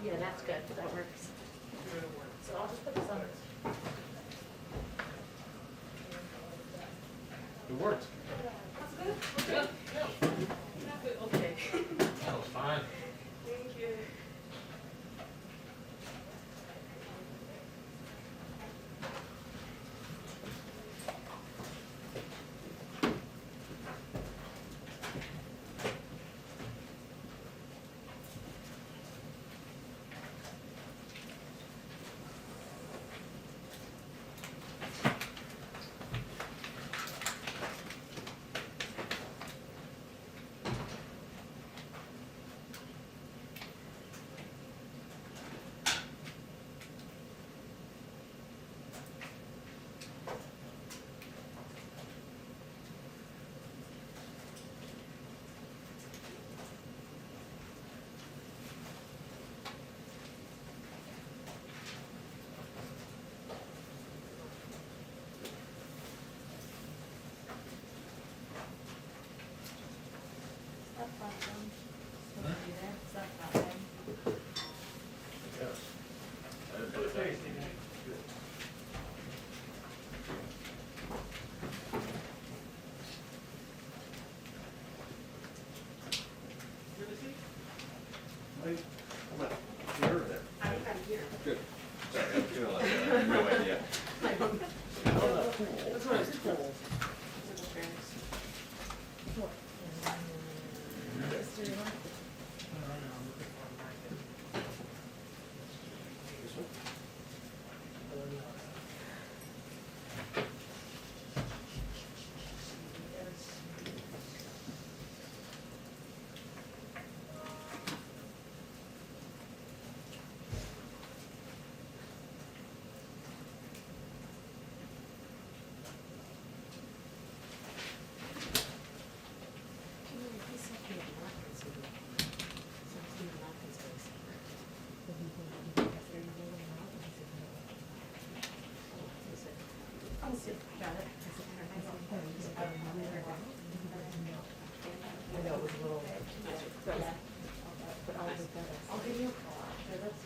Yeah, that's good. That works. So I'll just put this on this. It worked. That's good? Okay. Yeah. Okay. That was fine. Thank you. Yes. I didn't put it back. Come on, you're there. I'm here. Good. Sorry, I was gonna let you, I have no idea. That's what I was told. This one? Got it. I know it was a little, I'll give you a call after this.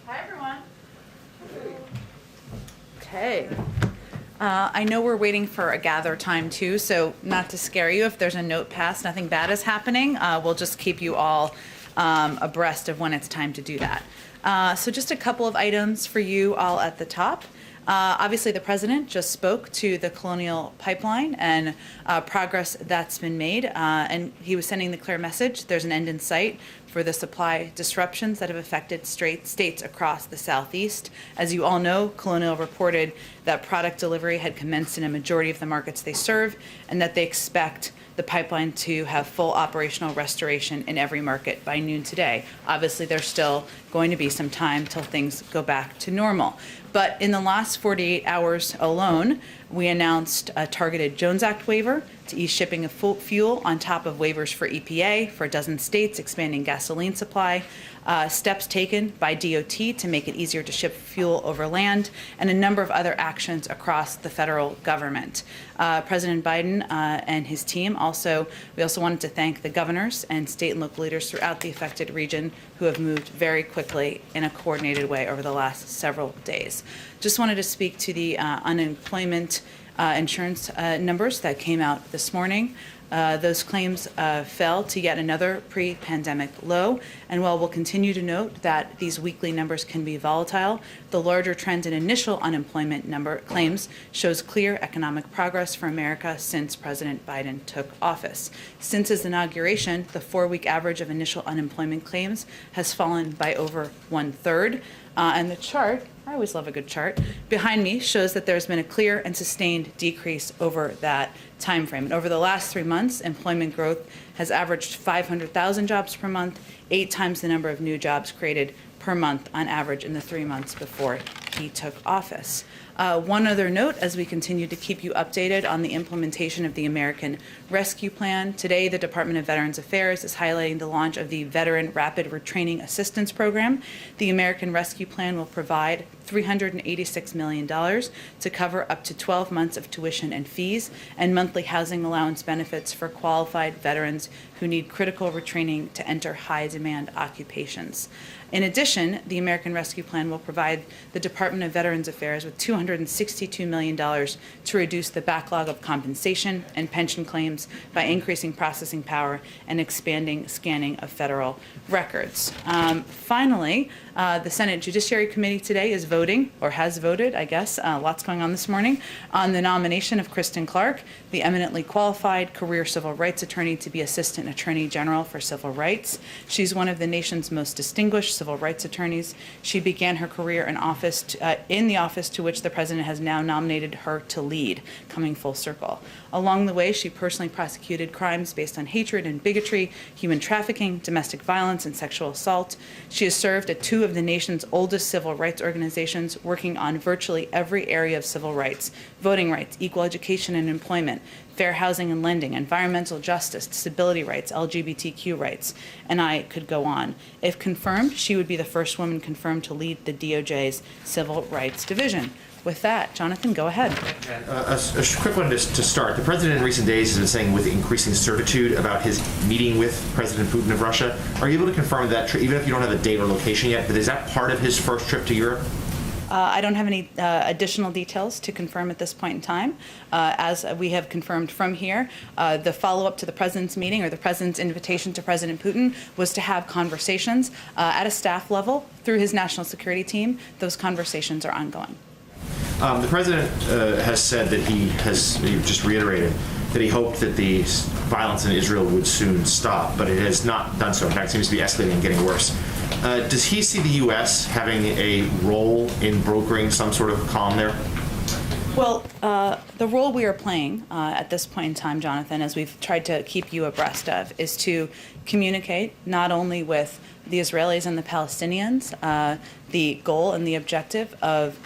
Hi, everyone. Okay. I know we're waiting for a gather time too, so not to scare you, if there's a note passed, nothing bad is happening. We'll just keep you all abreast of when it's time to do that. So just a couple of items for you all at the top. Obviously, the president just spoke to the Colonial Pipeline and progress that's been made, and he was sending the clear message: there's an end in sight for the supply disruptions that have affected states across the Southeast. As you all know, Colonial reported that product delivery had commenced in a majority of the markets they serve, and that they expect the pipeline to have full operational restoration in every market by noon today. Obviously, there's still going to be some time till things go back to normal. But in the last 48 hours alone, we announced a targeted Jones Act waiver to ease shipping of fuel on top of waivers for EPA for a dozen states, expanding gasoline supply. steps taken by DOT to make it easier to ship fuel over land, and a number of other actions across the federal government. President Biden and his team we also wanted to thank the governors and state and local leaders throughout the affected region who have moved very quickly in a coordinated way over the last several days. Just wanted to speak to the unemployment insurance numbers that came out this morning. Those claims fell to yet another pre-pandemic low, and while we'll continue to note that these weekly numbers can be volatile, the larger trend in initial unemployment number claims shows clear economic progress for America since President Biden took office. Since his inauguration, the 4-week average of initial unemployment claims has fallen by over 1/3, and the chart, I always love a good chart, behind me shows that there's been a clear and sustained decrease over that time frame. And over the last 3 months, employment growth has averaged 500,000 jobs per month, 8 times the number of new jobs created per month on average in the 3 months before he took office. One other note, as we continue to keep you updated on the implementation of the American Rescue Plan, today the Department of Veterans Affairs is highlighting the launch of the Veteran Rapid Retraining Assistance Program. The American Rescue Plan will provide $386 million to cover up to 12 months of tuition and fees and monthly housing allowance benefits for qualified veterans who need critical retraining to enter high-demand occupations. In addition, the American Rescue Plan will provide the Department of Veterans Affairs with $262 million to reduce the backlog of compensation and pension claims by increasing processing power and expanding scanning of federal records. Finally, the Senate Judiciary Committee today is voting, or has voted, I guess, lots going on this morning, on the nomination of Kristin Clarke, the eminently qualified career civil rights attorney, to be Assistant Attorney General for Civil Rights. She's one of the nation's most distinguished civil rights attorneys. She began her career in the office to which the president has now nominated her to lead, coming full circle. Along the way, she personally prosecuted crimes based on hatred and bigotry, human trafficking, domestic violence, and sexual assault. She has served at 2 of the nation's oldest civil rights organizations, working on virtually every area of civil rights: voting rights, equal education and employment, fair housing and lending, environmental justice, disability rights, LGBTQ rights, and I could go on. If confirmed, she would be the first woman confirmed to lead the DOJ's Civil Rights Division. With that, Jonathan, go ahead. A quick one to start. The president in recent days has been saying with increasing certitude about his meeting with President Putin of Russia. Are you able to confirm that, even if you don't have a date or location yet, but is that part of his first trip to Europe? I don't have any additional details to confirm at this point in time. As we have confirmed from here, the follow-up to the president's meeting, or the president's invitation to President Putin, was to have conversations at a staff level through his national security team. Those conversations are ongoing. The president has said that he just reiterated that he hoped that the violence in Israel would soon stop, but it has not done so. In fact, it seems to be escalating and getting worse. Does he see the U.S. having a role in brokering some sort of calm there? Well, the role we are playing at this point in time, Jonathan, as we've tried to keep you abreast of, is to communicate not only with the Israelis and the Palestinians the goal and the objective of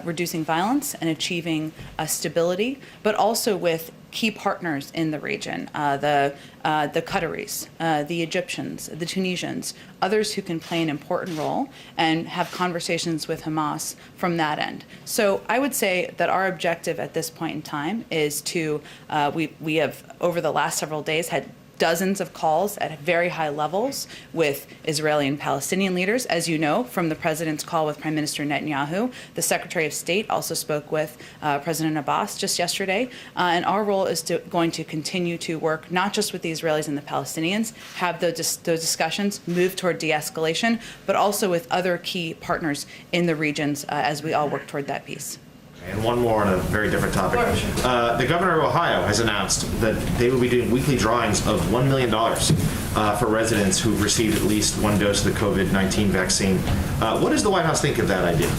reducing violence and achieving stability, but also with key partners in the region, the Qataris, the Egyptians, the Tunisians, others who can play an important role and have conversations with Hamas from that end. So I would say that our objective at this point in time is to, we have over the last several days had dozens of calls at very high levels with Israeli and Palestinian leaders. As you know, from the president's call with Prime Minister Netanyahu, the Secretary of State also spoke with President Abbas just yesterday. And our role is going to continue to work not just with the Israelis and the Palestinians, have those discussions move toward de-escalation, but also with other key partners in the regions as we all work toward that peace. And one more on a very different topic. The governor of Ohio has announced that they will be doing weekly drawings of $1 million for residents who've received at least 1 dose of the COVID-19 vaccine. What does the White House think of that idea?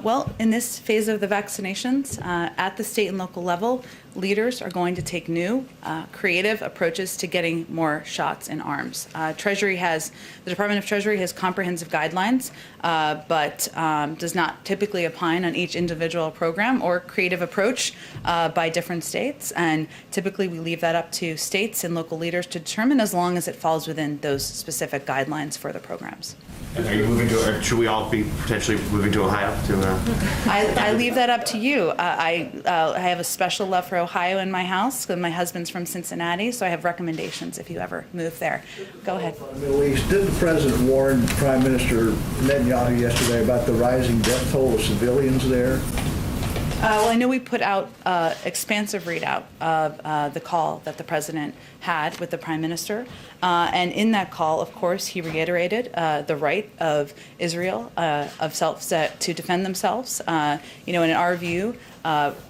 Well, in this phase of the vaccinations, at the state and local level, leaders are going to take new, creative approaches to getting more shots in arms. The Department of Treasury has comprehensive guidelines, but does not typically opine on each individual program or creative approach by different states. And typically we leave that up to states and local leaders to determine, as long as it falls within those specific guidelines for the programs. And are you moving to, or should we all be potentially moving to Ohio I leave that up to you. I have a special love for Ohio in my house because my husband's from Cincinnati, so I have recommendations if you ever move there. Go ahead. Middle East, did the president warn Prime Minister Netanyahu yesterday about the rising death toll of civilians there? Well, I know we put out expansive readout of the call that the president had with the prime minister. And in that call, of course, he reiterated the right of Israel to defend themselves. In our view,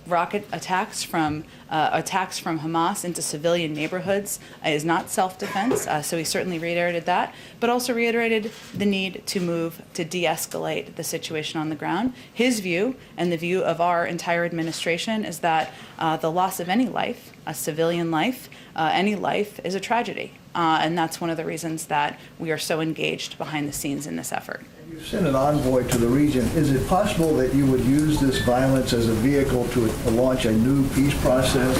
rocket attacks from Hamas into civilian neighborhoods is not self-defense. So he certainly reiterated that, but also reiterated the need to move to de-escalate the situation on the ground. His view, and the view of our entire administration, is that the loss of any life, a civilian life, any life, is a tragedy. And that's one of the reasons that we are so engaged behind the scenes in this effort. You sent an envoy to the region. Is it possible that you would use this violence as a vehicle to launch a new peace process?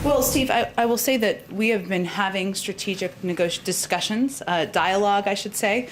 Well, Steve, I will say that we have been having strategic discussions, dialogue, I should say,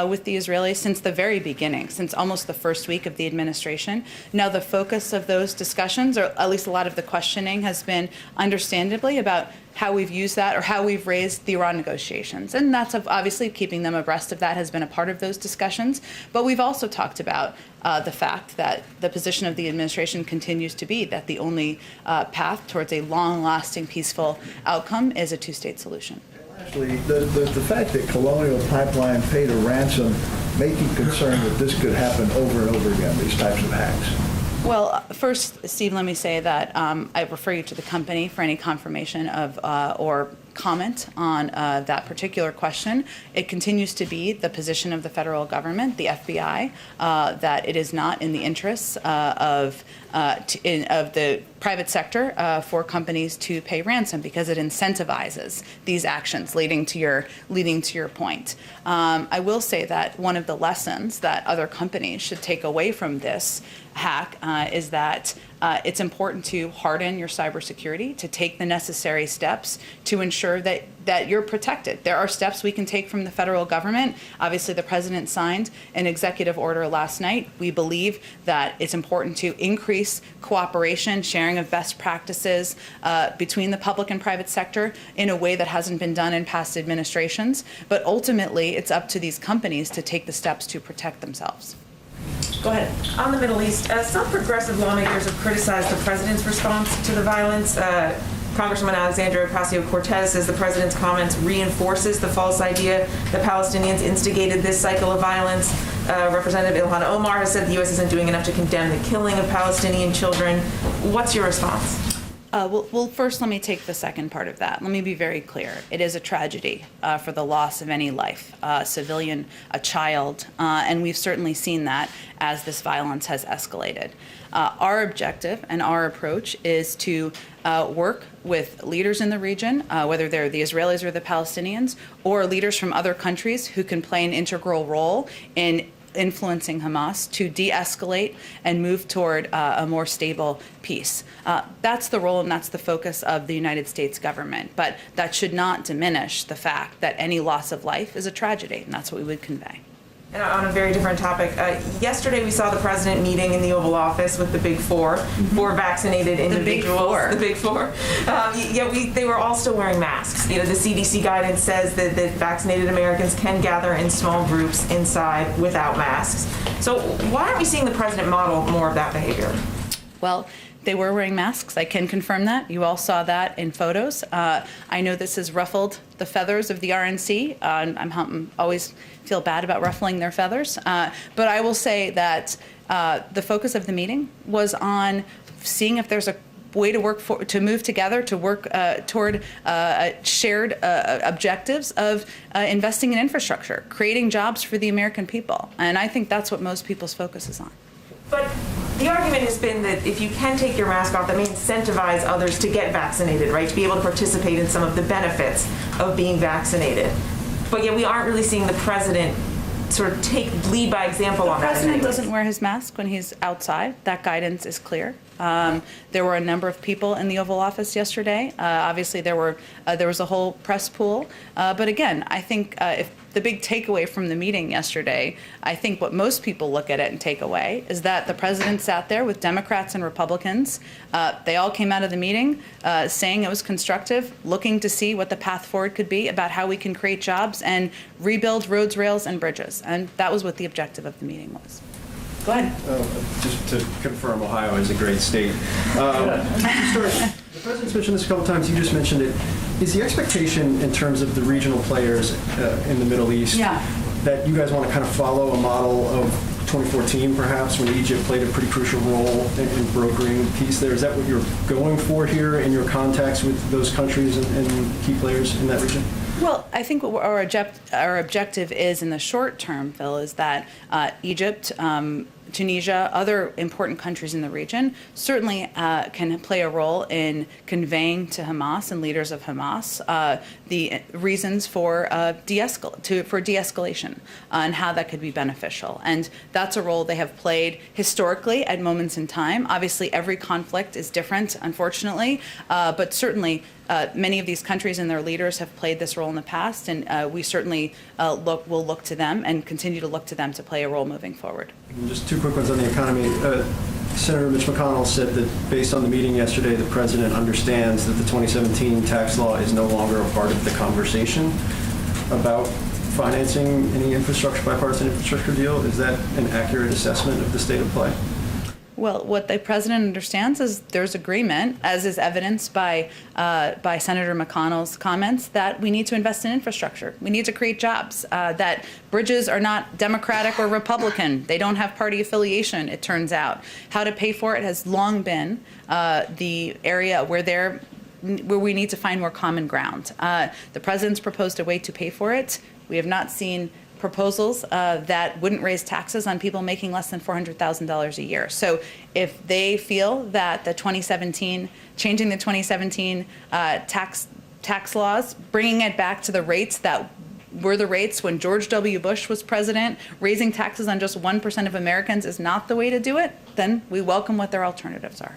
with the Israelis since the very beginning, since almost the first week of the administration. Now, the focus of those discussions, or at least a lot of the questioning, has been understandably about how we've used that or how we've raised the Iran negotiations. And that's obviously keeping them abreast of that has been a part of those discussions. But we've also talked about the fact that the position of the administration continues to be that the only path towards a long-lasting peaceful outcome is a two-state solution. Lastly, does the fact that Colonial Pipeline paid a ransom make you concerned that this could happen over and over again, these types of hacks? Well, first, Steve, let me say that I refer you to the company for any confirmation of or comment on that particular question. It continues to be the position of the federal government, the FBI, that it is not in the interests of the private sector for companies to pay ransom because it incentivizes these actions, leading to your point. I will say that one of the lessons that other companies should take away from this hack is that it's important to harden your cybersecurity, to take the necessary steps to ensure that you're protected. There are steps we can take from the federal government. Obviously, the president signed an executive order last night. We believe that it's important to increase cooperation, sharing of best practices between the public and private sector in a way that hasn't been done in past administrations. But ultimately, it's up to these companies to take the steps to protect themselves. Go ahead. On the Middle East, some progressive lawmakers have criticized the president's response to the violence. Congresswoman Alexandria Ocasio-Cortez says the president's comments reinforces the false idea that Palestinians instigated this cycle of violence. Representative Ilhan Omar has said the U.S. isn't doing enough to condemn the killing of Palestinian children. What's your response? Well, first, let me take the second part of that. Let me be very clear. It is a tragedy for the loss of any life, a civilian, a child, and we've certainly seen that as this violence has escalated. Our objective and our approach is to work with leaders in the region, whether they're the Israelis or the Palestinians, or leaders from other countries who can play an integral role in influencing Hamas to de-escalate and move toward a more stable peace. That's the role and that's the focus of the United States government. But that should not diminish the fact that any loss of life is a tragedy, and that's what we would convey. And on a very different topic, yesterday we saw the president meeting in the Oval Office with the Big Four, four vaccinated individuals. The Big Four. They were all still wearing masks. The CDC guidance says that vaccinated Americans can gather in small groups inside without masks. So why aren't we seeing the president model more of that behavior? Well, they were wearing masks. I can confirm that. You all saw that in photos. I know this has ruffled the feathers of the RNC. I'm always feel bad about ruffling their feathers. But I will say that the focus of the meeting was on seeing if there's a way to move together, to work toward shared objectives of investing in infrastructure, creating jobs for the American people. And I think that's what most people's focus is on. But The argument has been that if you can take your mask off, that may incentivize others to get vaccinated, right? To be able to participate in some of the benefits of being vaccinated. But yet we aren't really seeing the president sort of lead by example on that. The president doesn't wear his mask when he's outside. That guidance is clear. There were a number of people in the Oval Office yesterday. Obviously, there was a whole press pool. But again, I think if the big takeaway from the meeting yesterday, I think what most people look at it and take away is that the president sat there with Democrats and Republicans. They all came out of the meeting saying it was constructive, looking to see what the path forward could be about how we can create jobs and rebuild roads, rails, and bridges. And that was what the objective of the meeting was. Go ahead. Just to confirm, Ohio is a great state. The president's mentioned this a couple times. You just mentioned it. Is the expectation in terms of the regional players in the Middle East that you guys want to kind of follow a model of 2014, perhaps, when Egypt played a pretty crucial role in brokering peace there? Is that what you're going for here in your contacts with those countries and key players in that region? Well, I think what our objective is in the short term, Phil, is that Egypt, Tunisia, other important countries in the region certainly can play a role in conveying to Hamas and leaders of Hamas the reasons for de-escalation and how that could be beneficial. And that's a role they have played historically at moments in time. Obviously, every conflict is different, unfortunately, but certainly many of these countries and their leaders have played this role in the past, and we certainly will look to them and continue to look to them to play a role moving forward. Just two quick ones on the economy. Senator Mitch McConnell said that based on the meeting yesterday, the president understands that the 2017 tax law is no longer a part of the conversation about financing any bipartisan infrastructure deal. Is that an accurate assessment of the state of play? Well, what the president understands is there's agreement, as is evidenced by Senator McConnell's comments, that we need to invest in infrastructure. We need to create jobs, that bridges are not Democratic or Republican. They don't have party affiliation, it turns out. How to pay for it has long been the area where we need to find more common ground. The president's proposed a way to pay for it. We have not seen proposals that wouldn't raise taxes on people making less than $400,000 a year. So if they feel that changing the 2017 tax laws, bringing it back to the rates that were the rates when George W. Bush was president, raising taxes on just 1% of Americans is not the way to do it, then we welcome what their alternatives are.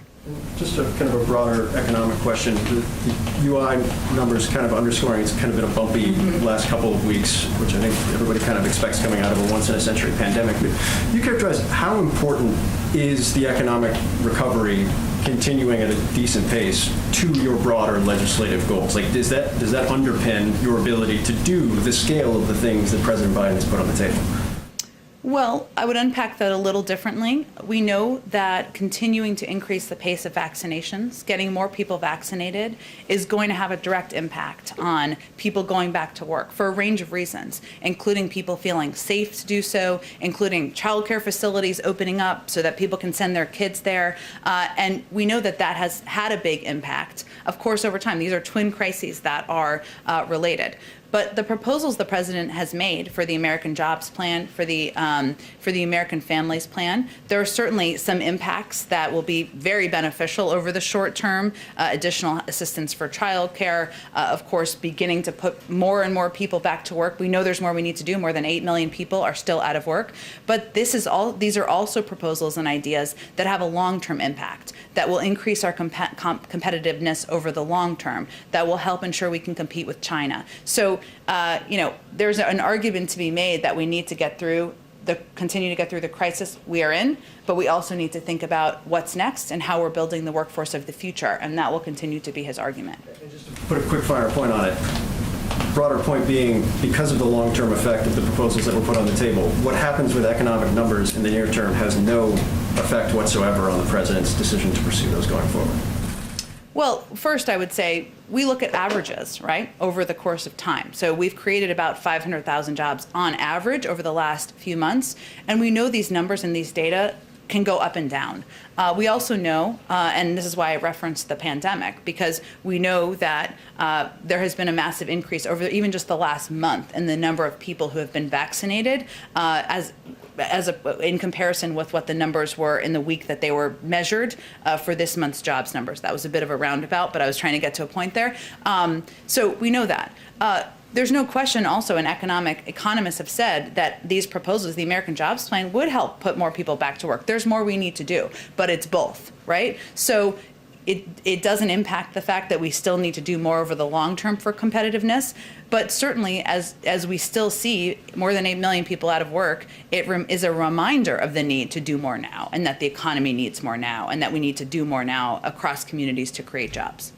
Just a kind of a broader economic question. The UI numbers kind of underscoring it's kind of been a bumpy last couple of weeks, which I think everybody kind of expects coming out of a once-in-a-century pandemic. But you characterize how important is the economic recovery continuing at a decent pace to your broader legislative goals? Like, does that underpin your ability to do the scale of the things that President Biden has put on the table? Well, I would unpack that a little differently. We know that continuing to increase the pace of vaccinations, getting more people vaccinated, is going to have a direct impact on people going back to work for a range of reasons, including people feeling safe to do so, including childcare facilities opening up so that people can send their kids there. And we know that that has had a big impact, of course, over time. These are twin crises that are related. But the proposals the president has made for the American Jobs Plan, for the American Families Plan, there are certainly some impacts that will be very beneficial over the short term. Additional assistance for childcare, of course, beginning to put more and more people back to work. We know there's more we need to do. More than 8 million people are still out of work. But these are also proposals and ideas that have a long-term impact, that will increase our competitiveness over the long term, that will help ensure we can compete with China. So, there's an argument to be made that we need to continue to get through the crisis we are in, but we also need to think about what's next and how we're building the workforce of the future, and that will continue to be his argument. And just to put a quick finer point on it, broader point being, because of the long-term effect of the proposals that were put on the table, what happens with economic numbers in the near term has no effect whatsoever on the president's decision to pursue those going forward. Well, first, I would say we look at averages, right, over the course of time. So we've created about 500,000 jobs on average over the last few months, and we know these numbers and these data can go up and down. We also know, and this is why I referenced the pandemic, because we know that there has been a massive increase over even just the last month in the number of people who have been vaccinated in comparison with what the numbers were in the week that they were measured for this month's jobs numbers. That was a bit of a roundabout, but I was trying to get to a point there. So we know that. There's no question also, and economists have said that these proposals, the American Jobs Plan, would help put more people back to work. There's more we need to do, but it's both, right? So it doesn't impact the fact that we still need to do more over the long term for competitiveness, but certainly as we still see more than 8 million people out of work, it is a reminder of the need to do more now, and that the economy needs more now, and that we need to do more now across communities to create jobs.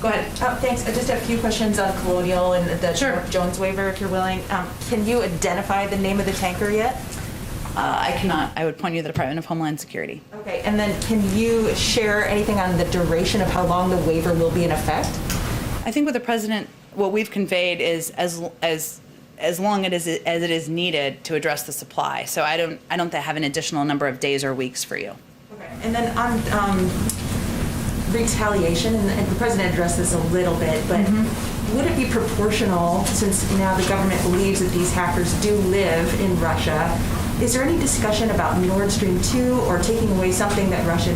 Go ahead. Thanks. I just have a few questions on Colonial and the Sure. Jones waiver, if you're willing. Can you identify the name of the tanker yet? I cannot. I would point you to the Department of Homeland Security. Okay, and then can you share anything on the duration of how long the waiver will be in effect? I think what the president, what we've conveyed is as long as it is needed to address the supply. So I don't have an additional number of days or weeks for you. Okay, and then on retaliation, and the president addressed this a little bit, but would it be proportional, since now the government believes that these hackers do live in Russia? Is there any discussion about Nord Stream 2 or taking away something that Russia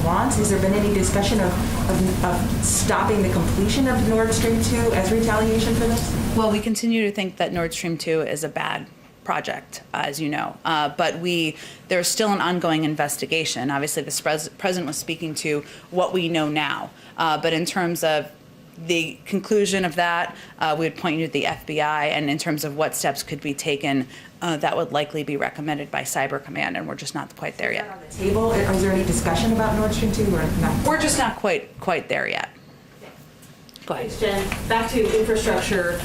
wants? Has there been any discussion of stopping the completion of Nord Stream 2 as retaliation for this? Well, we continue to think that Nord Stream 2 is a bad project, as you know, but there's still an ongoing investigation. Obviously, the president was speaking to what we know now, but in terms of the conclusion of that, we would point you to the FBI, and in terms of what steps could be taken, that would likely be recommended by Cyber Command, and we're just not quite there yet. On the table, is there any discussion about Nord Stream 2 or not? We're just not quite there yet. Go ahead. Thanks, Jen. Back to infrastructure.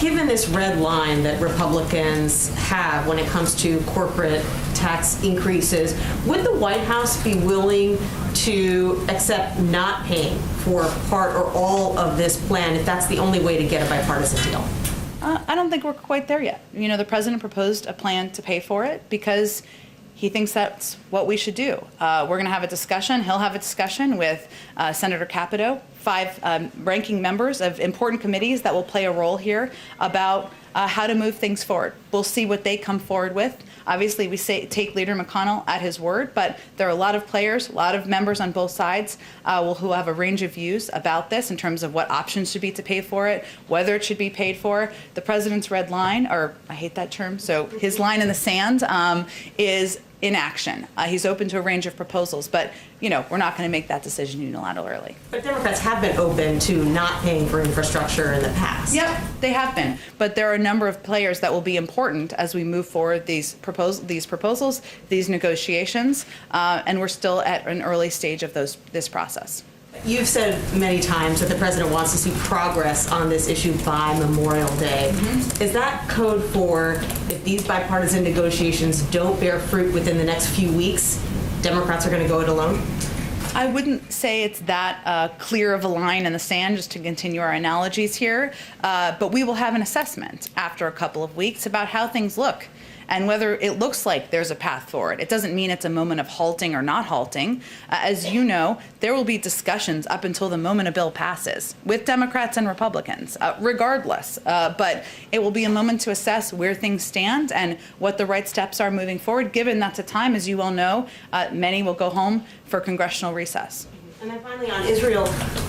Given this red line that Republicans have when it comes to corporate tax increases, would the White House be willing to accept not paying for part or all of this plan if that's the only way to get a bipartisan deal? I don't think we're quite there yet. You know, the president proposed a plan to pay for it because he thinks that's what we should do. We're going to have a discussion. He'll have a discussion with Senator Capito, 5 ranking members of important committees that will play a role here about how to move things forward. We'll see what they come forward with. Obviously, we take Leader McConnell at his word, but there are a lot of players, a lot of members on both sides who have a range of views about this in terms of what options should be to pay for it, whether it should be paid for. The president's red line, or I hate that term, so his line in the sand is inaction. He's open to a range of proposals, but we're not going to make that decision unilaterally. But Democrats have been open to not paying for infrastructure in the past. Yep, they have been. But there are a number of players that will be important as we move forward these proposals, these negotiations, and we're still at an early stage of this process. You've said many times that the president wants to see progress on this issue by Memorial Day. Is that code for if these bipartisan negotiations don't bear fruit within the next few weeks, Democrats are going to go it alone? I wouldn't say it's that clear of a line in the sand, just to continue our analogies here, but we will have an assessment after a couple of weeks about how things look and whether it looks like there's a path forward. It doesn't mean it's a moment of halting or not halting. As you know, there will be discussions up until the moment a bill passes with Democrats and Republicans, regardless. But it will be a moment to assess where things stand and what the right steps are moving forward, given that's a time, as you well know, many will go home for congressional recess. And then finally on Israel,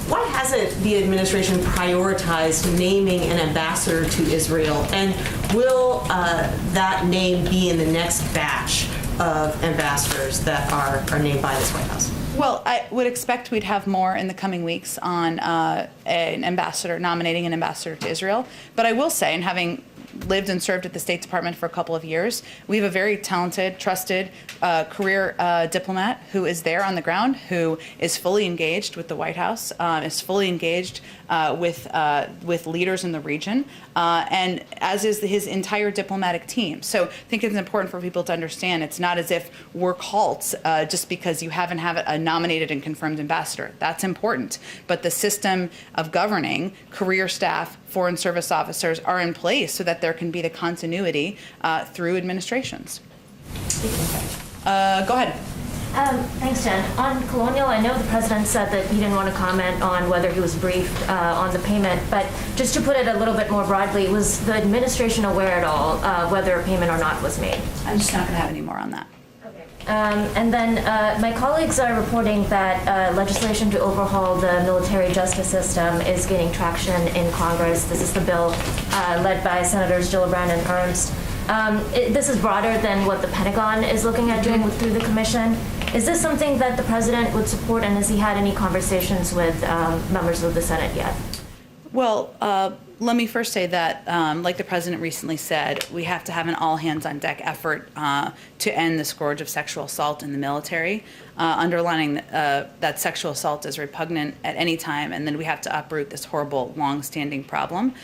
why hasn't the administration prioritized naming an ambassador to Israel? And will that name be in the next batch of ambassadors that are named by this White House? Well, I would expect we'd have more in the coming weeks on nominating an ambassador to Israel. But I will say, and having lived and served at the State Department for a couple of years, we have a very talented, trusted career diplomat who is there on the ground, who is fully engaged with the White House, is fully engaged with leaders in the region, and as is his entire diplomatic team. So I think it's important for people to understand it's not as if we're halt just because you haven't have a nominated and confirmed ambassador. That's important. But the system of governing, career staff, foreign service officers are in place so that there can be the continuity through administrations. Go ahead. Thanks, Jen. On Colonial, I know the president said that he didn't want to comment on whether he was briefed on the payment, but just to put it a little bit more broadly, was the administration aware at all whether a payment or not was made? I'm just not going to have any more on that. And then my colleagues are reporting that legislation to overhaul the military justice system is gaining traction in Congress. This is the bill led by Senators Gillibrand and Ernst. This is broader than what the Pentagon is looking at doing through the commission. Is this something that the president would support, and has he had any conversations with members of the Senate yet? Well, let me first say that, like the president recently said, we have to have an all-hands-on-deck effort to end the scourge of sexual assault in the military, underlining that sexual assault is repugnant at any time, and then we have to uproot this horrible, long-standing problem.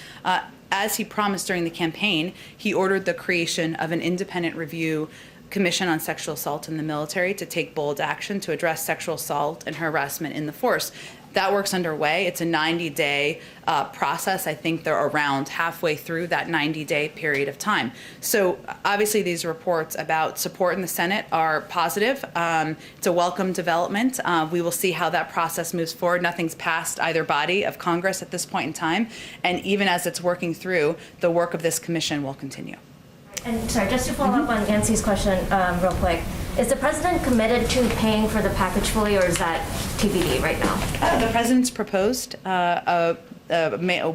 As he promised during the campaign, he ordered the creation of an independent review commission on sexual assault in the military to take bold action to address sexual assault and harassment in the force. That work's underway. It's a 90-day process. I think they're around halfway through that 90-day period of time. So obviously these reports about support in the Senate are positive. It's a welcome development. We will see how that process moves forward. Nothing's passed either body of Congress at this point in time. And even as it's working through, the work of this commission will continue. And sorry, just to follow up on Nancy's question real quick, is the president committed to paying for the package fully, or is that TBD right now? The president's proposed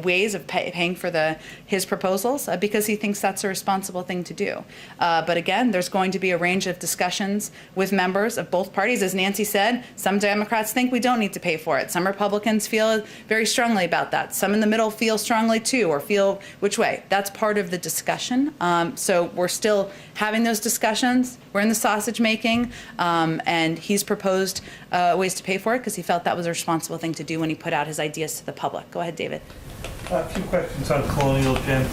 ways of paying for his proposals because he thinks that's a responsible thing to do. But again, there's going to be a range of discussions with members of both parties. As Nancy said, some Democrats think we don't need to pay for it. Some Republicans feel very strongly about that. Some in the middle feel strongly too, or feel which way. That's part of the discussion. So we're still having those discussions. We're in the sausage making, and he's proposed ways to pay for it because he felt that was a responsible thing to do when he put out his ideas to the public. Go ahead, David. A few questions on Colonial, Jen.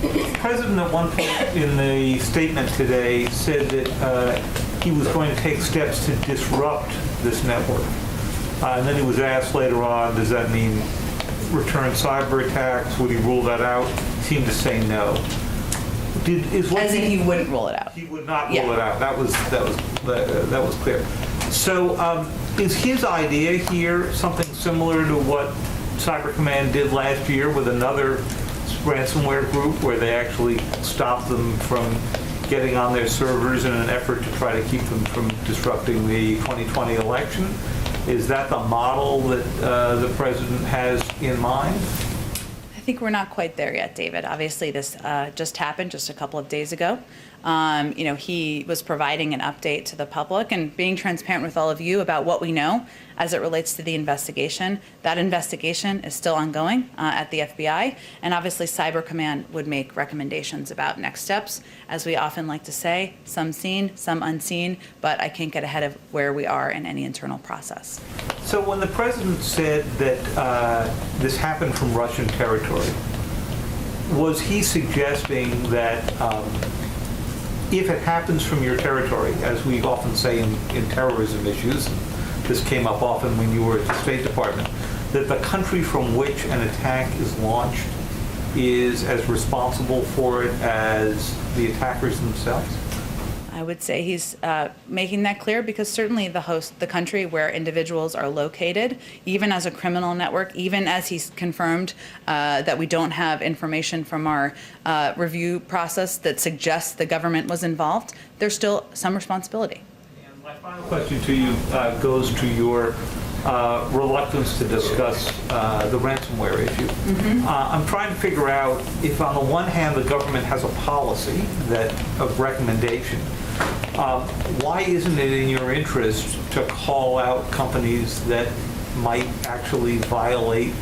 The president at one point in the statement today said that he was going to take steps to disrupt this network. And then he was asked later on, does that mean return cyber attacks? Would he rule that out? He seemed to say no. As in he wouldn't rule it out. He would not rule it out. That was clear. So is his idea here something similar to what Cyber Command did last year with another ransomware group, where they actually stopped them from getting on their servers in an effort to try to keep them from disrupting the 2020 election? Is that the model that the president has in mind? I think we're not quite there yet, David. Obviously, this just happened just a couple of days ago. He was providing an update to the public and being transparent with all of you about what we know as it relates to the investigation. That investigation is still ongoing at the FBI, and obviously Cyber Command would make recommendations about next steps. As we often like to say, some seen, some unseen, but I can't get ahead of where we are in any internal process. So when the president said that this happened from Russian territory, was he suggesting that if it happens from your territory, as we often say in terrorism issues, this came up often when you were at the State Department, that the country from which an attack is launched is as responsible for it as the attackers themselves? I would say he's making that clear because certainly the country where individuals are located, even as a criminal network, even as he's confirmed that we don't have information from our review process that suggests the government was involved, there's still some responsibility. And my final question to you goes to your reluctance to discuss the ransomware issue. Mm-hmm. I'm trying to figure out if on the one hand the government has a policy of recommendation, why isn't it in your interest to call out companies that might actually violate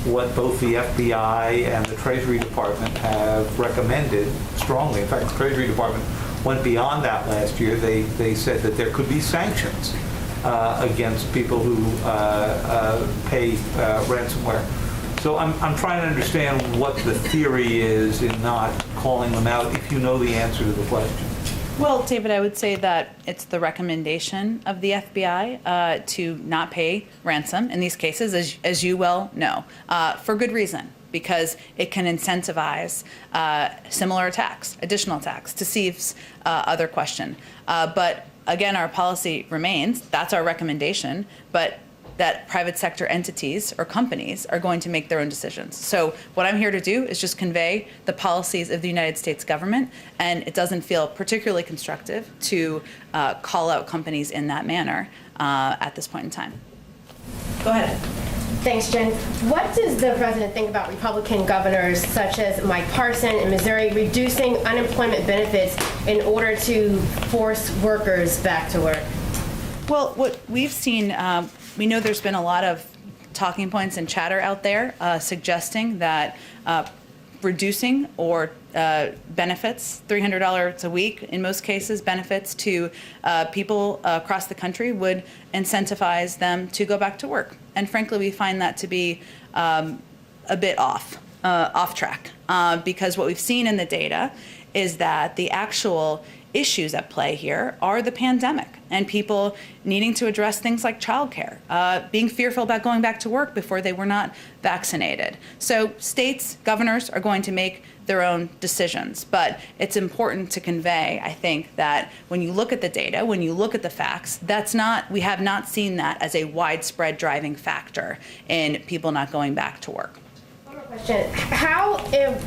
what both the FBI and the Treasury Department have recommended strongly? In fact, the Treasury Department went beyond that last year. They said that there could be sanctions against people who pay ransomware. So I'm trying to understand what the theory is in not calling them out, if you know the answer to the question. Well, David, I would say that it's the recommendation of the FBI to not pay ransom in these cases, as you well know, for good reason. because it can incentivize similar attacks, additional attacks, to Steve's other question. But again, our policy remains, that's our recommendation, but that private sector entities or companies are going to make their own decisions. So what I'm here to do is just convey the policies of the United States government, and it doesn't feel particularly constructive to call out companies in that manner at this point in time. Go ahead. Thanks, Jen. What does the president think about Republican governors such as Mike Parson in Missouri reducing unemployment benefits in order to force workers back to work? Well, what we've seen, we know there's been a lot of talking points and chatter out there suggesting that reducing or benefits, $300 a week in most cases, benefits to people across the country would incentivize them to go back to work. And frankly, we find that to be a bit off track because what we've seen in the data is that the actual issues at play here are the pandemic and people needing to address things like childcare, being fearful about going back to work before they were not vaccinated. So states, governors are going to make their own decisions, but it's important to convey, I think, that when you look at the data, when you look at the facts, we have not seen that as a widespread driving factor in people not going back to work. Question. How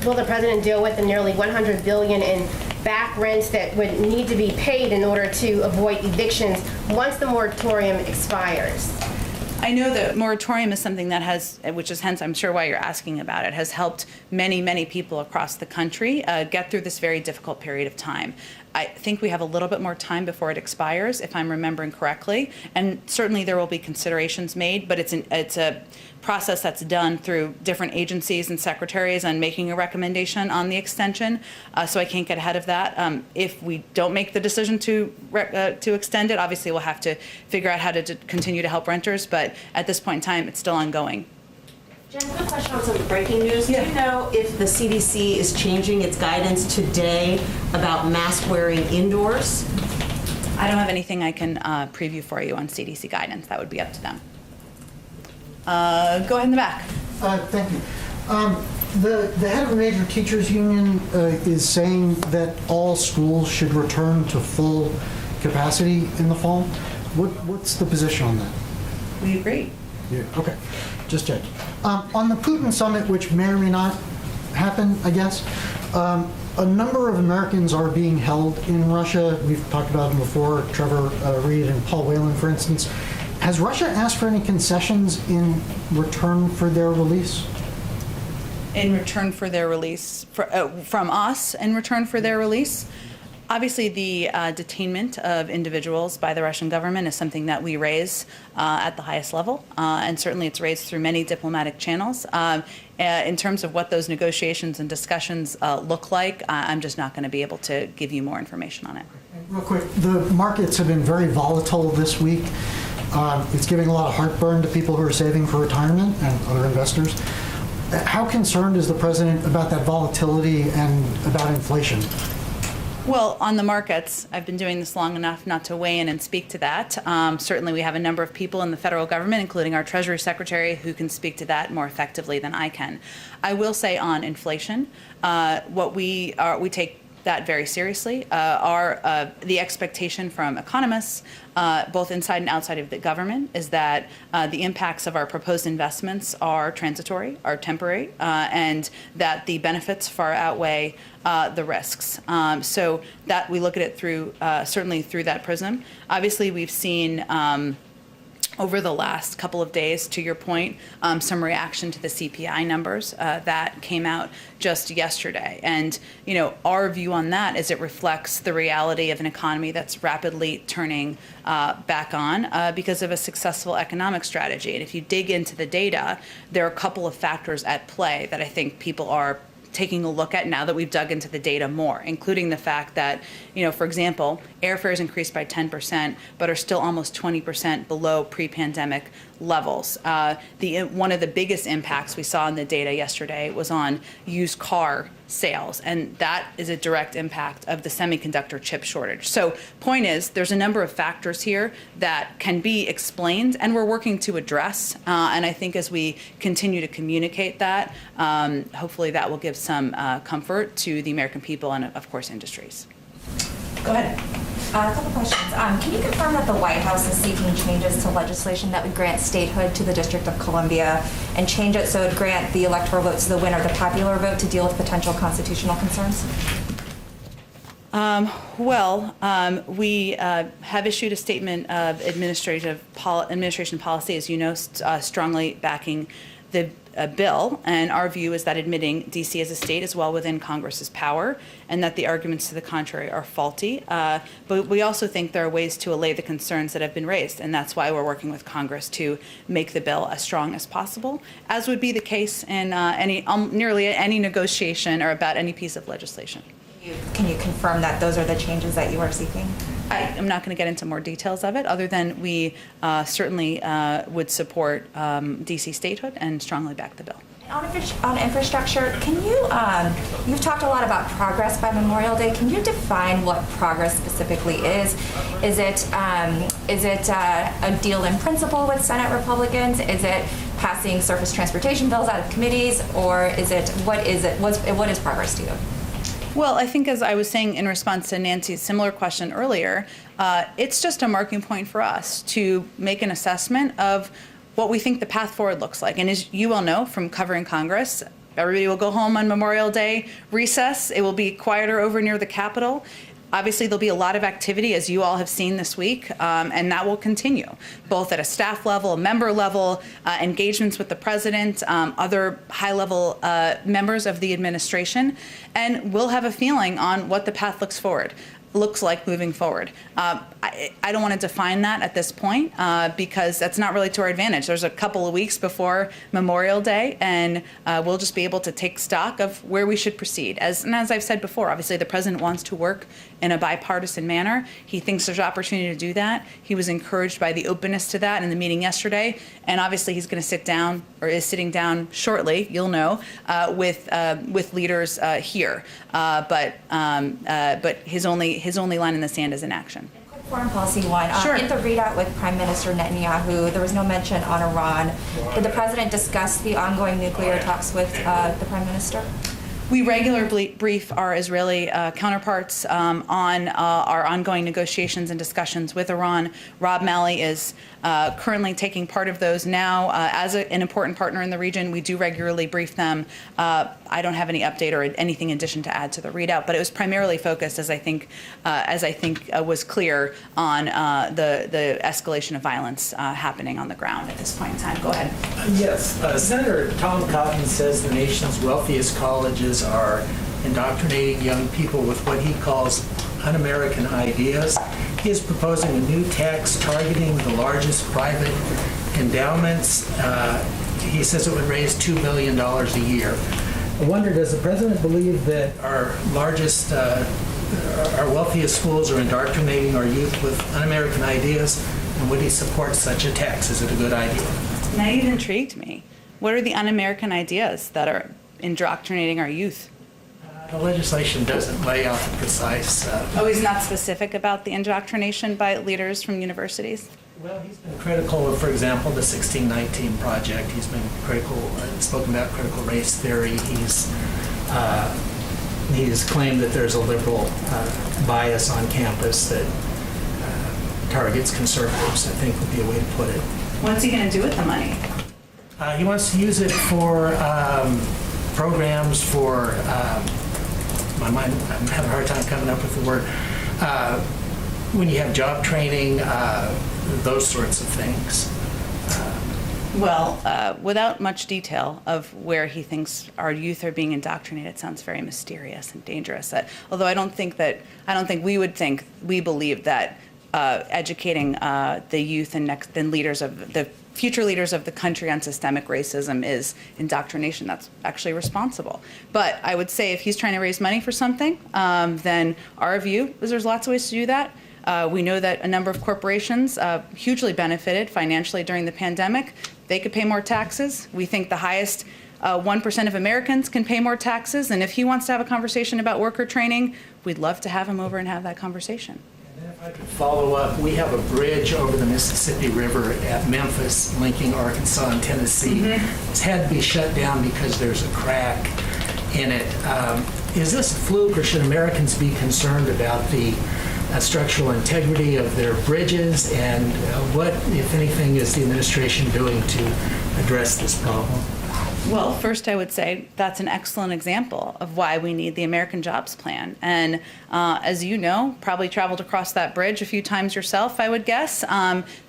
will the president deal with the nearly $100 billion in back rents that would need to be paid in order to avoid evictions once the moratorium expires? I know the moratorium is something that has, which is hence I'm sure why you're asking about it, has helped many, many people across the country get through this very difficult period of time. I think we have a little bit more time before it expires, if I'm remembering correctly, and certainly there will be considerations made, but it's a process that's done through different agencies and secretaries on making a recommendation on the extension, so I can't get ahead of that. If we don't make the decision to extend it, obviously we'll have to figure out how to continue to help renters, but at this point in time, it's still ongoing. Jen, I have a question on some breaking news. Yeah. Do you know if the CDC is changing its guidance today about mask wearing indoors? I don't have anything I can preview for you on CDC guidance. That would be up to them. Go ahead in the back. Thank you. The head of a major teachers union is saying that all schools should return to full capacity in the fall. What's the position on that? We agree. Yeah, okay, just checking. On the Putin summit, which may or may not happen, I guess, a number of Americans are being held in Russia. We've talked about them before, Trevor Reed and Paul Whelan, for instance. Has Russia asked for any concessions in return for their release? In return for their release, from us in return for their release? Obviously, the detainment of individuals by the Russian government is something that we raise at the highest level, and certainly it's raised through many diplomatic channels. In terms of what those negotiations and discussions look like, I'm just not going to be able to give you more information on it. Real quick, the markets have been very volatile this week. It's giving a lot of heartburn to people who are saving for retirement and other investors. How concerned is the president about that volatility and about inflation? Well, on the markets, I've been doing this long enough not to weigh in and speak to that. Certainly we have a number of people in the federal government, including our Treasury Secretary, who can speak to that more effectively than I can. I will say on inflation, we take that very seriously. The expectation from economists, both inside and outside of the government, is that the impacts of our proposed investments are transitory, are temporary, and that the benefits far outweigh the risks. So that we look at it through, certainly through that prism. Obviously, we've seen over the last couple of days, to your point, some reaction to the CPI numbers that came out just yesterday. And, our view on that is it reflects the reality of an economy that's rapidly turning back on because of a successful economic strategy. And if you dig into the data, there are a couple of factors at play that I think people are taking a look at now that we've dug into the data more, including the fact that, for example, airfares increased by 10%, but are still almost 20% below pre-pandemic levels. One of the biggest impacts we saw in the data yesterday was on used car sales, and that is a direct impact of the semiconductor chip shortage. So point is, there's a number of factors here that can be explained, and we're working to address, and I think as we continue to communicate that, hopefully that will give some comfort to the American people and, of course, industries. Go ahead. A couple questions. Can you confirm that the White House is seeking changes to legislation that would grant statehood to the District of Columbia and change it so it would grant the electoral vote to the winner, the popular vote, to deal with potential constitutional concerns? We have issued a statement of administration policy, as you know, strongly backing the bill, and our view is that admitting D.C. as a state is well within Congress's power, and that the arguments to the contrary are faulty. But we also think there are ways to allay the concerns that have been raised, and that's why we're working with Congress to make the bill as strong as possible, as would be the case in nearly any negotiation or about any piece of legislation. Can you confirm that those are the changes that you are seeking? I'm not going to get into more details of it, other than we certainly would support D.C. statehood and strongly back the bill. On infrastructure, can you, you've talked a lot about progress by Memorial Day. Can you define what progress specifically is? Is it a deal in principle with Senate Republicans? Is it passing surface transportation bills out of committees? Or is it? What is progress to you? Well, I think, as I was saying in response to Nancy's similar question earlier, it's just a marking point for us to make an assessment of what we think the path forward looks like. And as you all know from covering Congress, everybody will go home on Memorial Day recess. It will be quieter over near the Capitol. Obviously, there'll be a lot of activity, as you all have seen this week, and that will continue, both at a staff level, a member level, engagements with the president, other high-level members of the administration, and we'll have a feeling on what the path looks like moving forward. I don't want to define that at this point because that's not really to our advantage. There's a couple of weeks before Memorial Day, and we'll just be able to take stock of where we should proceed. And as I've said before, obviously the president wants to work in a bipartisan manner. He thinks there's opportunity to do that. He was encouraged by the openness to that in the meeting yesterday, and obviously he's going to sit down, or is sitting down shortly, you'll know, with leaders here. But his only line in the sand is inaction. Quick foreign policy one. Sure. In the readout with Prime Minister Netanyahu, there was no mention on Iran. Did the president discuss the ongoing nuclear talks with the Prime Minister? We regularly brief our Israeli counterparts on our ongoing negotiations and discussions with Iran. Rob Malley is currently taking part of those now. As an important partner in the region, we do regularly brief them. I don't have any update or anything in addition to add to the readout, but it was primarily focused, as I think was clear, on the escalation of violence happening on the ground at this point in time. Go ahead. Yes. Senator Tom Cotton says the nation's wealthiest colleges are indoctrinating young people with what he calls un-American ideas. He is proposing a new tax targeting the largest private endowments. He says it would raise $2 billion a year. I wonder, does the president believe that our wealthiest schools are indoctrinating our youth with un-American ideas? And would he support such a tax? Is it a good idea? Now you've intrigued me. What are the un-American ideas that are indoctrinating our youth? The legislation doesn't lay out the precise... He's not specific about the indoctrination by leaders from universities? Well, he's been critical of, for example, the 1619 Project. He's been critical, spoken about critical race theory. He's claimed that there's a liberal bias on campus that targets conservatives, I think would be a way to put it. What's he going to do with the money? He wants to use it for programs for, I'm having a hard time coming up with the word, when you have job training, those sorts of things. Without much detail of where he thinks our youth are being indoctrinated, it sounds very mysterious and dangerous. Although I don't think we believe that educating the youth and the future leaders of the country on systemic racism is indoctrination. That's actually responsible. But I would say if he's trying to raise money for something, then our view is there's lots of ways to do that. We know that a number of corporations hugely benefited financially during the pandemic. They could pay more taxes. We think the highest 1% of Americans can pay more taxes, and if he wants to have a conversation about worker training, we'd love to have him over and have that conversation. And then if I could follow up, we have a bridge over the Mississippi River at Memphis linking Arkansas and Tennessee. It's had to be shut down because there's a crack in it. Is this a fluke, or should Americans be concerned about the structural integrity of their bridges, and what, if anything, is the administration doing to address this problem? Well, first I would say that's an excellent example of why we need the American Jobs Plan. And as you know, probably traveled across that bridge a few times yourself, I would guess.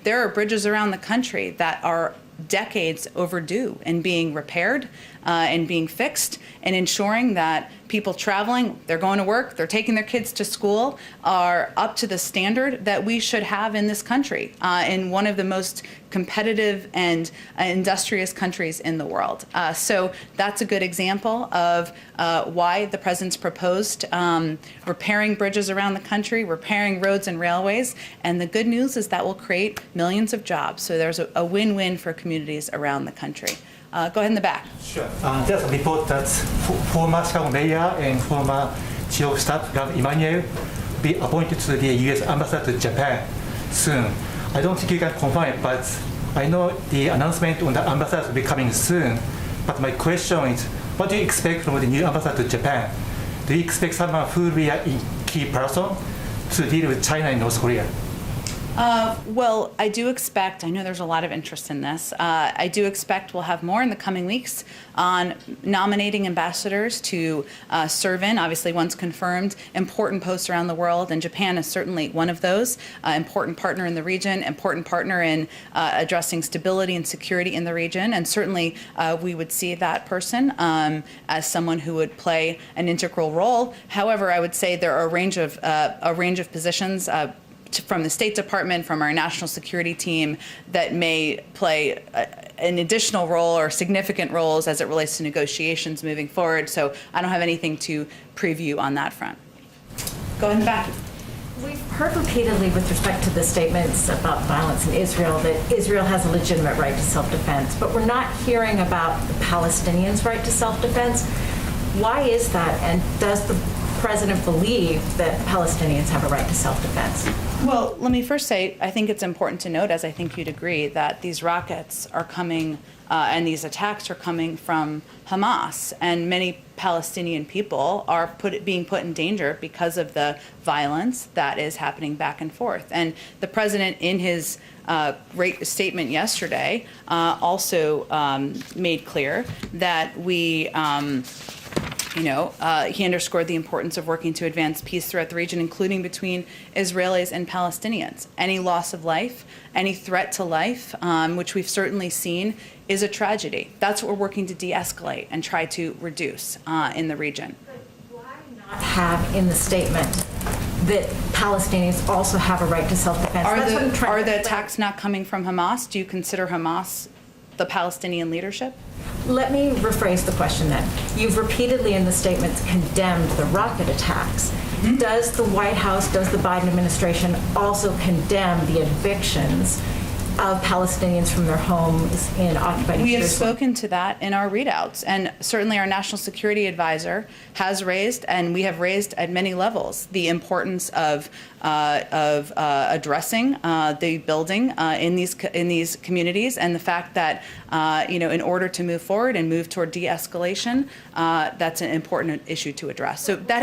There are bridges around the country that are decades overdue in being repaired and being fixed, and ensuring that people traveling, they're going to work, they're taking their kids to school, are up to the standard that we should have in this country, in one of the most competitive and industrious countries in the world. So that's a good example of why the president's proposed repairing bridges around the country, repairing roads and railways. And the good news is that will create millions of jobs. So there's a win-win for communities around the country. Go ahead in the back. Sure. There's a report that former Chicago mayor and former chief of staff, Emmanuel, be appointed to the U.S. ambassador to Japan soon. I don't think you can confirm it, but I know the announcement on the ambassador will be coming soon. But my question is, what do you expect from the new ambassador to Japan? Do you expect someone who will be a key person to deal with China and North Korea? Well, I do expect, I know there's a lot of interest in this, I do expect we'll have more in the coming weeks on nominating ambassadors to serve in, obviously once confirmed, important posts around the world, and Japan is certainly one of those, important partner in the region, important partner in addressing stability and security in the region, and certainly we would see that person as someone who would play an integral role. However, I would say there are a range of positions from the State Department, from our national security team, that may play an additional role or significant roles as it relates to negotiations moving forward. So I don't have anything to preview on that front. Go ahead and back. We've heard repeatedly with respect to the statements about violence in Israel that Israel has a legitimate right to self-defense, but we're not hearing about the Palestinians' right to self-defense. Why is that, and does the president believe that Palestinians have a right to self-defense? Well, let me first say, I think it's important to note, as I think you'd agree, that these rockets are coming and these attacks are coming from Hamas, and many Palestinian people are being put in danger because of the violence that is happening back and forth. And the president, in his statement yesterday, also made clear that we he underscored the importance of working to advance peace throughout the region, including between Israelis and Palestinians. Any loss of life, any threat to life, which we've certainly seen, is a tragedy. That's what we're working to de-escalate and try to reduce in the region. But why not have in the statement that Palestinians also have a right to self-defense? Are the attacks not coming from Hamas? Do you consider Hamas the Palestinian leadership? Let me rephrase the question then. You've repeatedly in the statements condemned the rocket attacks. Mm-hmm. Does the White House, does the Biden administration also condemn the evictions of Palestinians from their homes in occupied We have spoken to that in our readouts, and certainly our national security advisor has raised, and we have raised at many levels, the importance of addressing the building in these communities, and the fact that in order to move forward and move toward de-escalation, that's an important issue to address. So that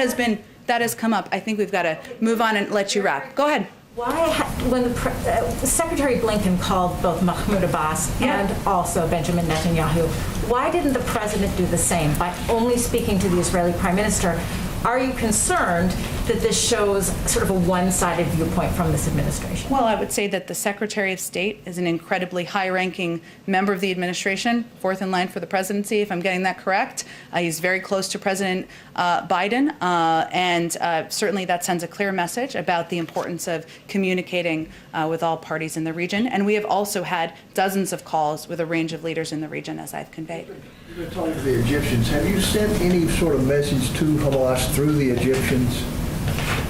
has come up. I think we've got to move on and let you wrap. Go ahead. Why, when Secretary Blinken called both Mahmoud Abbas and also Benjamin Netanyahu, why didn't the president do the same by only speaking to the Israeli prime minister? Are you concerned that this shows sort of a one-sided viewpoint from this administration? Well, I would say that the Secretary of State is an incredibly high-ranking member of the administration, fourth in line for the presidency, if I'm getting that correct. He's very close to President Biden, and certainly that sends a clear message about the importance of communicating with all parties in the region. And we have also had dozens of calls with a range of leaders in the region, as I've conveyed. You've been talking to the Egyptians. Have you sent any sort of message to Hamas through the Egyptians?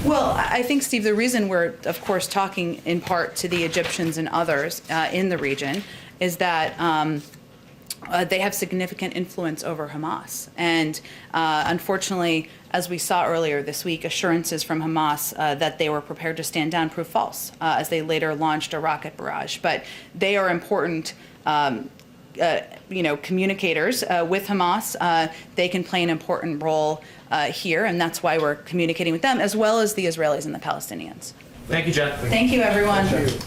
Well, I think, Steve, the reason we're, of course, talking in part to the Egyptians and others in the region is that they have significant influence over Hamas. And unfortunately, as we saw earlier this week, assurances from Hamas that they were prepared to stand down proved false as they later launched a rocket barrage. But they are important communicators with Hamas. They can play an important role here, and that's why we're communicating with them, as well as the Israelis and the Palestinians. Thank you, Jen. Thank you, everyone. Thank you.